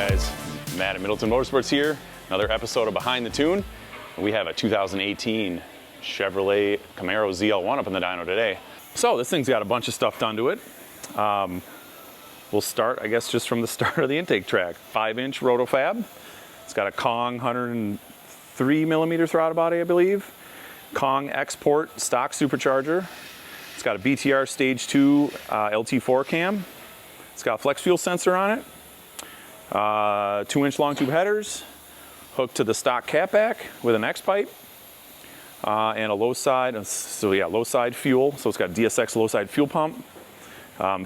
guys? Matt at Middleton Motorsports here. Another episode of Behind the Tune. We have a 2018 Chevrolet Camaro ZL1 up in the dyno today. So this thing's got a bunch of stuff done to it. We'll start, I guess, just from the start of the intake track. 5-inch Roto Fab. It's got a Kong 103 millimeter throttle body, I believe. Kong Export stock supercharger. It's got a BTR Stage 2 LT4 cam. It's got a flex fuel sensor on it. 2-inch long tube headers, hooked to the stock catback with an X pipe, and a low side. So yeah, low side fuel. So it's got DSX low side fuel pump,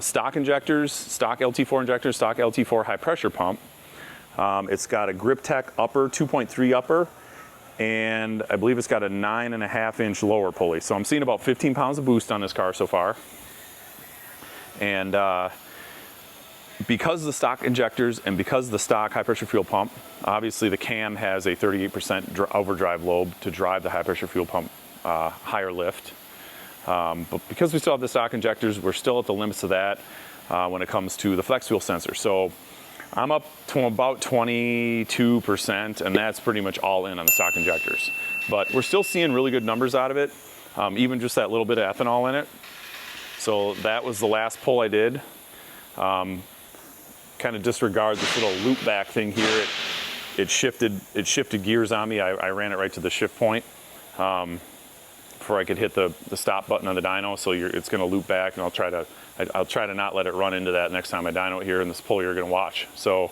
stock injectors, stock LT4 injectors, stock LT4 high pressure pump. It's got a Grip Tech upper 2.3 upper, and I believe it's got a 9.5-inch lower pulley. So I'm seeing about 15 pounds of boost on this car so far. And because of the stock injectors and because of the stock high pressure fuel pump, obviously the cam has a 38% overdrive lobe to drive the high pressure fuel pump higher lift. But because we still have the stock injectors, we're still at the limits of that when it comes to the flex fuel sensor. So I'm up to about 22%, and that's pretty much all in on the stock injectors. But we're still seeing really good numbers out of it, even just that little bit of ethanol in it. So that was the last pull I did. Kind of disregard this little loop back thing here. It shifted gears on me. I ran it right to the shift point before I could hit the stop button on the dyno. So it's going to loop back, and I'll try to not let it run into that next time I dyno it here in this pull you're going to watch. So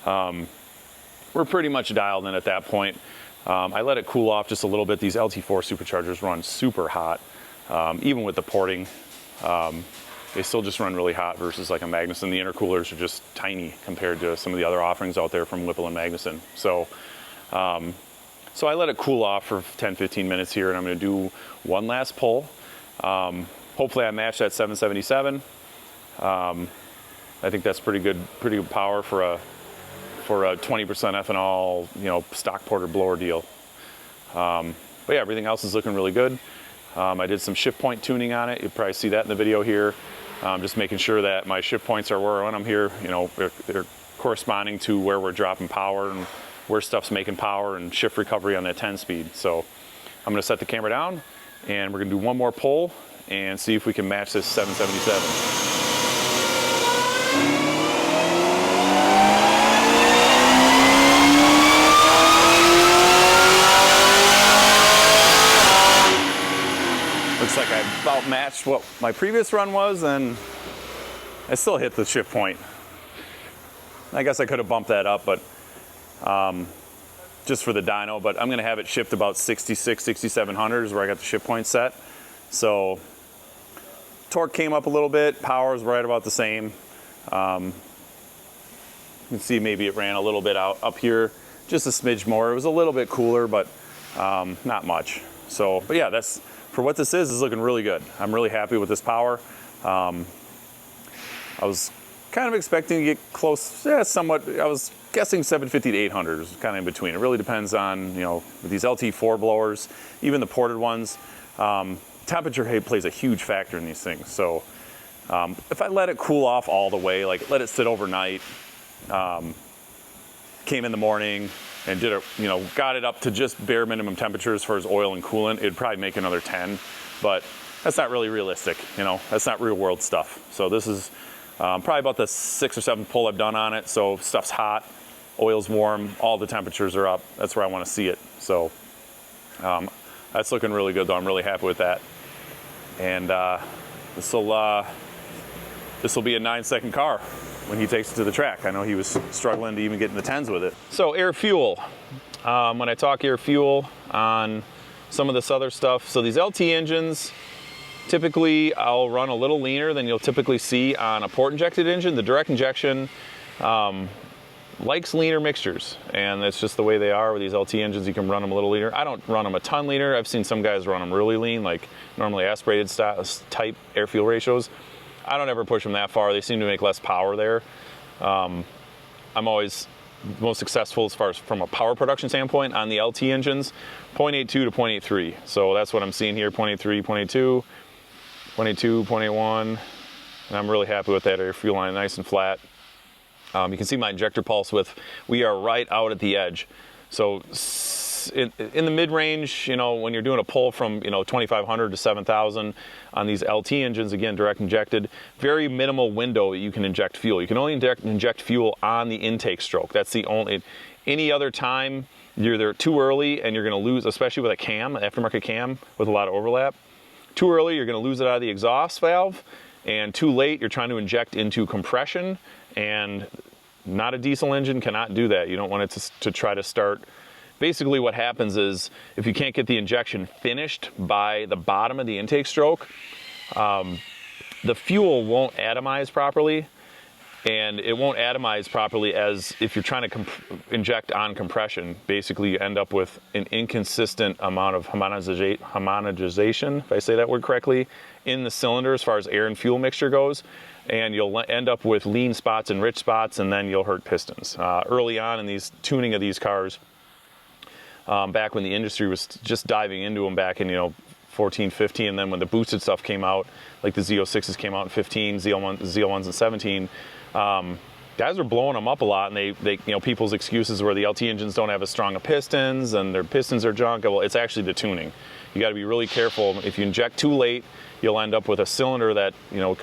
we're pretty much dialed in at that point. I let it cool off just a little bit. These LT4 superchargers run super hot, even with the porting. They still just run really hot versus like a Magnuson. The intercoolers are just tiny compared to some of the other offerings out there from Whipple and Magnuson. So, so I let it cool off for 10-15 minutes here, and I'm going to do one last pull. Hopefully I match that 777. I think that's pretty good power for a 20% ethanol, you know, stock porter blower deal. But yeah, everything else is looking really good. I did some shift point tuning on it. You'll probably see that in the video here. Just making sure that my shift points are where when I'm here, you know, they're corresponding to where we're dropping power and where stuff's making power and shift recovery on that 10 speed. So I'm going to set the camera down, and we're going to do one more pull and see if we can match this 777. Looks like I about matched what my previous run was, and I still hit the shift point. I guess I could have bumped that up, but just for the dyno, but I'm gonna have it shift about 66, 6,700 is where I got the shift point set. So torque came up a little bit, power is right about the same. You can see maybe it ran a little bit out up here, just a smidge more. It was a little bit cooler, but not much. So, but yeah, that's, for what this is looking really good. I'm really happy with this power. I was kind of expecting to get close, yeah, somewhat. I was guessing 750 to 800 is kind of in between. It really depends on, you know, with these LT4 blowers, even the ported ones, temperature plays a huge factor in these things. So if I let it cool off all the way, like let it sit overnight, came in the morning, and did it, you know, got it up to just bare minimum temperature as far as oil and coolant, it'd probably make another 10, but that's not really realistic, you know, that's not real world stuff. So this is probably about the 6th or 7th pull I've done on it. So stuff's hot, oil's warm, all the temperatures are up. That's where I want to see it. So that's looking really good though. I'm really happy with that. And this will be a 9-second car when he takes it to the track. I know he was struggling to even get in the 10s with it. So air fuel, when I talk air fuel on some of this other stuff, so these LT engines, typically I'll run a little leaner than you'll typically see on a port injected engine. The direct injection likes leaner mixtures, and that's just the way they are with these LT engines. You can run them a little leaner. I don't run them a ton leaner. I've seen some guys run them really lean, like normally aspirated style, type air fuel ratios. I don't ever push them that far. They seem to make less power there. I'm always most successful as far as from a power production standpoint on the LT engines, 0.82 to 0.83. So that's what I'm seeing here, 0.83, 0.82, 0.82, 0.81. And I'm really happy with that air fuel line, nice and flat. You can see my injector pulse width. We are right out at the edge. So in the mid-range, you know, when you're doing a pull from, you know, 2,500 to 7,000 on these LT engines, again, direct injected, very minimal window you can inject fuel. You can only inject fuel on the intake stroke. That's the only, any other time, you're there too early and you're gonna lose, especially with a cam, aftermarket cam with a lot of overlap. Too early, you're gonna lose it out of the exhaust valve, and too late, you're trying to inject into compression, and not a diesel engine cannot do that. You don't want it to try to start. Basically what happens is, if you can't get the injection finished by the bottom of the intake stroke, the fuel won't atomize properly, and it won't atomize properly as if you're trying to inject on compression. Basically, you end up with an inconsistent amount of homogenization, if I say that word correctly, in the cylinder as far as air and fuel mixture goes, and you'll end up with lean spots and rich spots, and then you'll hurt pistons. Early on in these tuning of these cars, back when the industry was just diving into them back in, you know, 14, 15, and then when the boosted stuff came out, like the Z06s came out in 15, ZL1s in 17, guys were blowing them up a lot, and they you know, people's excuses were the LT engines don't have as strong of pistons and their pistons are junk. Well, it's actually the tuning. You got to be really careful. If you inject too late, you'll end up with a cylinder that, you know,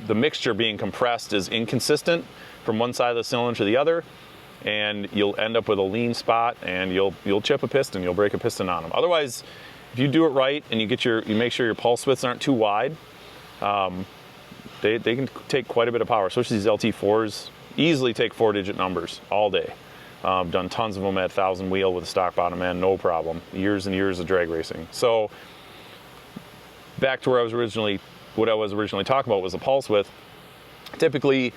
the mixture being compressed is inconsistent from one side of the cylinder to the other, and you'll end up with a lean spot, and you'll chip a piston, you'll break a piston on them. Otherwise, if you do it right and you make sure your pulse widths aren't too wide, they can take quite a bit of power, especially these LT4s. Easily take 4-digit numbers all day. Done tons of them at 1,000 wheel with a stock bottom end, no problem. Years and years of drag racing. So back to where what I was originally talking about was the pulse width. Typically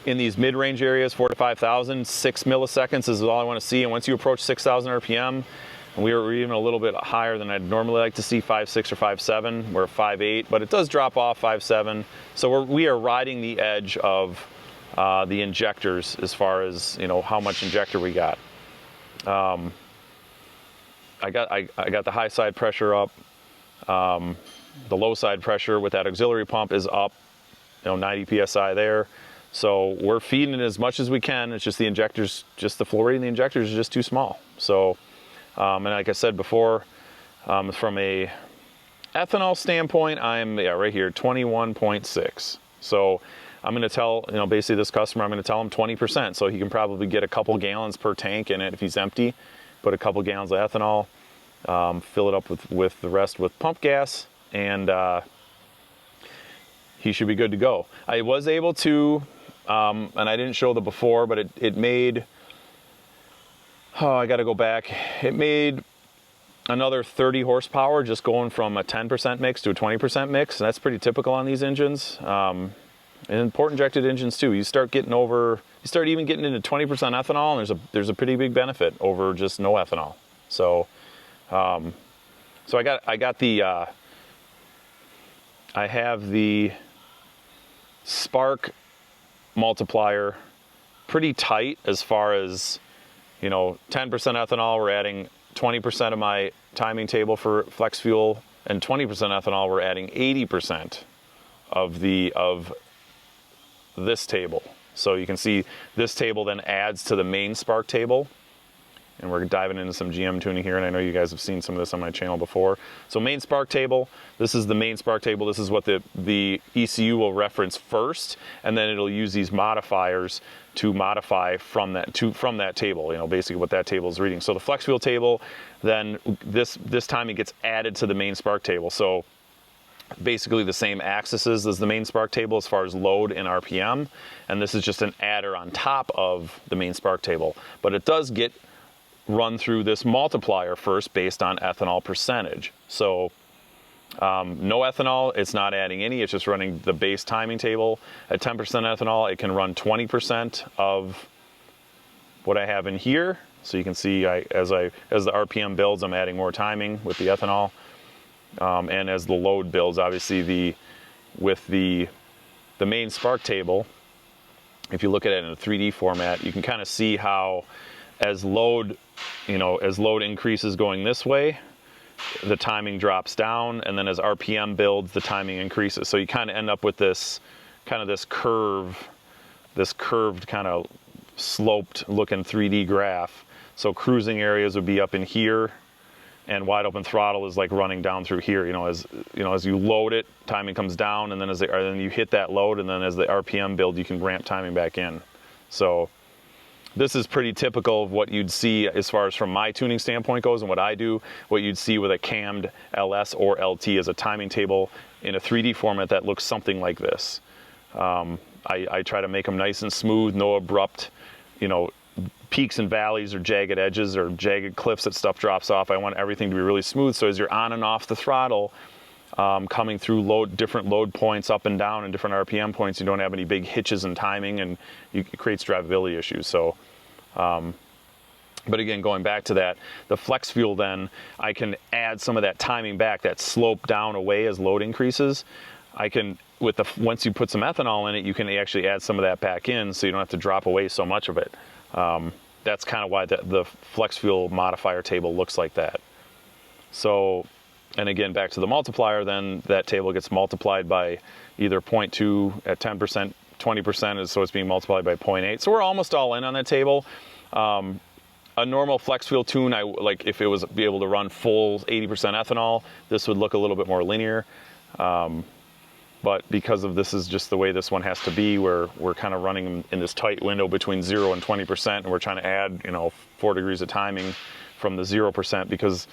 in these mid-range areas, 4,000 to 5,000, 6 milliseconds is all I want to see. And once you approach 6,000 RPM, and we were even a little bit higher than I'd normally like to see, 5.6 or 5.7. We're 5.8, but it does drop off 5.7. So we are riding the edge of the injectors as far as, you know, how much injector we got. I got the high side pressure up. The low side pressure with that auxiliary pump is up, you know, 90 psi there. So we're feeding it as much as we can. It's just the injectors, just the flow rate in the injectors is just too small. So, and like I said before, from a ethanol standpoint, I'm right here, 21.6. So I'm going to tell, you know, basically this customer, I'm going to tell him 20%. So he can probably get a couple gallons per tank in it if he's empty. Put a couple gallons of ethanol, fill it up with the rest with pump gas, and he should be good to go. I was able to, and I didn't show the before, but it made, I got to go back. It made another 30 horsepower just going from a 10% mix to a 20% mix. And that's pretty typical on these engines. And port injected engines too. You start even getting into 20% ethanol, and there's a pretty big benefit over just no ethanol. So, so I have the spark multiplier pretty tight as far as, you know, 10% ethanol, we're adding 20% of my timing table for flex fuel, and 20% ethanol, we're adding 80% of this table. So you can see this table then adds to the main spark table, and we're diving into some GM tuning here, and I know you guys have seen some of this on my channel before. So main spark table, this is the main spark table. This is what the ECU will reference first, and then it'll use these modifiers to modify from that table, you know, basically what that table is reading. So the flex fuel table, then this time it gets added to the main spark table. So basically the same axes as the main spark table as far as load and RPM, and this is just an adder on top of the main spark table. But it does get run through this multiplier first based on ethanol percentage. So no ethanol, it's not adding any, it's just running the base timing table. At 10% ethanol, it can run 20% of what I have in here. So you can see as the RPM builds, I'm adding more timing with the ethanol. And as the load builds, obviously with the main spark table, if you look at it in a 3D format, you can kind of see how as load increases going this way, the timing drops down, and then as RPM builds, the timing increases. So you kind of end up with this curve this curved kind of sloped looking 3D graph. So cruising areas would be up in here, and wide open throttle is like running down through here. As you load it, timing comes down, and then then you hit that load, and then as the RPM build, you can ramp timing back in. So this is pretty typical of what you'd see as far as from my tuning standpoint goes and what I do. What you'd see with a cammed LS or LT is a timing table in a 3D format that looks something like this. I try to make them nice and smooth, no abrupt, peaks and valleys or jagged edges or jagged cliffs that stuff drops off. I want everything to be really smooth, so as you're on and off the throttle, coming through different load points up and down and different RPM points, you don't have any big hitches in timing, and it creates drivability issues. So, but again, going back to that, the flex fuel, then I can add some of that timing back, that slope down away as load increases. I can, once you put some ethanol in it, you can actually add some of that back in, so you don't have to drop away so much of it. That's kind of why the flex fuel modifier table looks like that. So, and again, back to the multiplier, then that table gets multiplied by either 0.2 at 10%, 20%, so it's being multiplied by 0.8. So we're almost all in on that table. A normal flex fuel tune, like if it was be able to run full 80% ethanol, this would look a little bit more linear. But because of this is just the way this one has to be, where we're kind of running in this tight window between 0 and 20%, and we're trying to add 4 degrees of timing from the 0%, because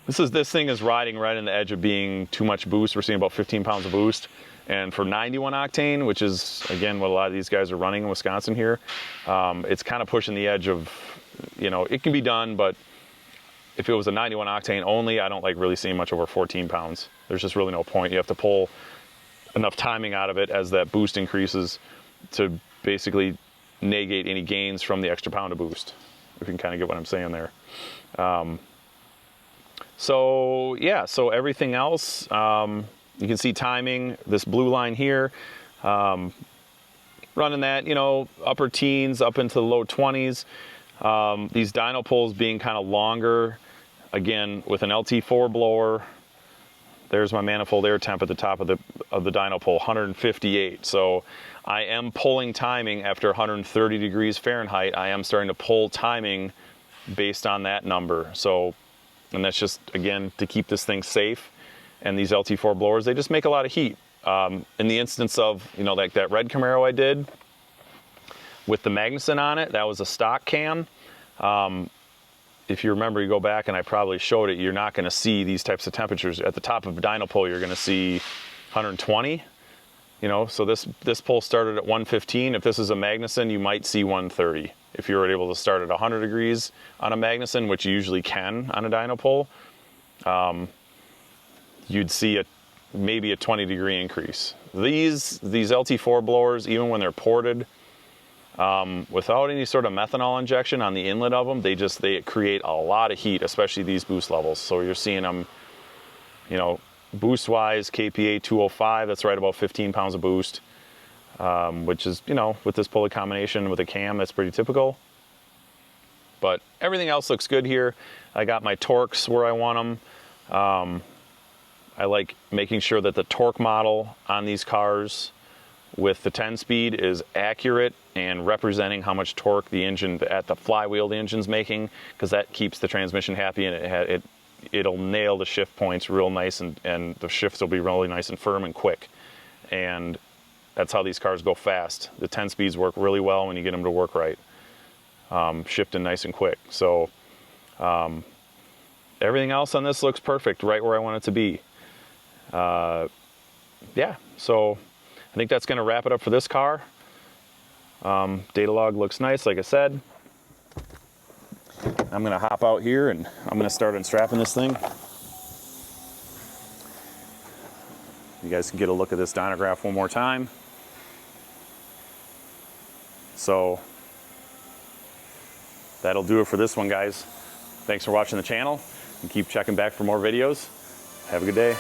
this thing is riding right on the edge of being too much boost. We're seeing about 15 pounds of boost, and for 91 octane, which is again what a lot of these guys are running in Wisconsin here, it's kind of pushing the edge of, it can be done, but if it was a 91 octane only, I don't like really seeing much over 14 pounds. There's just really no point. You have to pull enough timing out of it as that boost increases to basically negate any gains from the extra pound of boost, if you can kind of get what I'm saying there. So yeah, so everything else, you can see timing, this blue line here, running that, upper teens up into the low 20s. These dyno pulls being kind of longer, again, with an LT4 blower. There's my manifold air temp at the top of the dyno pull, 158. So I am pulling timing after 130 degrees Fahrenheit. I am starting to pull timing based on that number. So, and that's just, again, to keep this thing safe. And these LT4 blowers, they just make a lot of heat. In the instance of, like that red Camaro I did with the Magnuson on it, that was a stock cam. If you remember, you go back and I probably showed it, you're not going to see these types of temperatures. At the top of a dyno pull, you're going to see 120. So this pull started at 115. If this is a Magnuson, you might see 130. If you were able to start at 100 degrees on a Magnuson, which you usually can on a dyno pull, you'd see maybe a 20-degree increase. These LT4 blowers, even when they're ported, without any sort of methanol injection on the inlet of them, they create a lot of heat, especially these boost levels. So you're seeing them, boost wise, KPA 205, that's right about 15 pounds of boost, which is, with this pulley combination with a cam, that's pretty typical. But everything else looks good here. I got my torques where I want them. I like making sure that the torque model on these cars with the 10-speed is accurate and representing how much torque the engine, at the flywheel the engine's making, because that keeps the transmission happy, and it'll nail the shift points real nice, and the shifts will be really nice and firm and quick. And that's how these cars go fast. The 10-speeds work really well when you get them to work right, shifting nice and quick. So everything else on this looks perfect, right where I want it to be. Yeah, so I think that's going to wrap it up for this car. Data log looks nice, like I said. I'm going to hop out here and I'm going to start unstrapping this thing. You guys can get a look at this dynograph one more time. So that'll do it for this one, guys. Thanks for watching the channel, and keep checking back for more videos. Have a good day.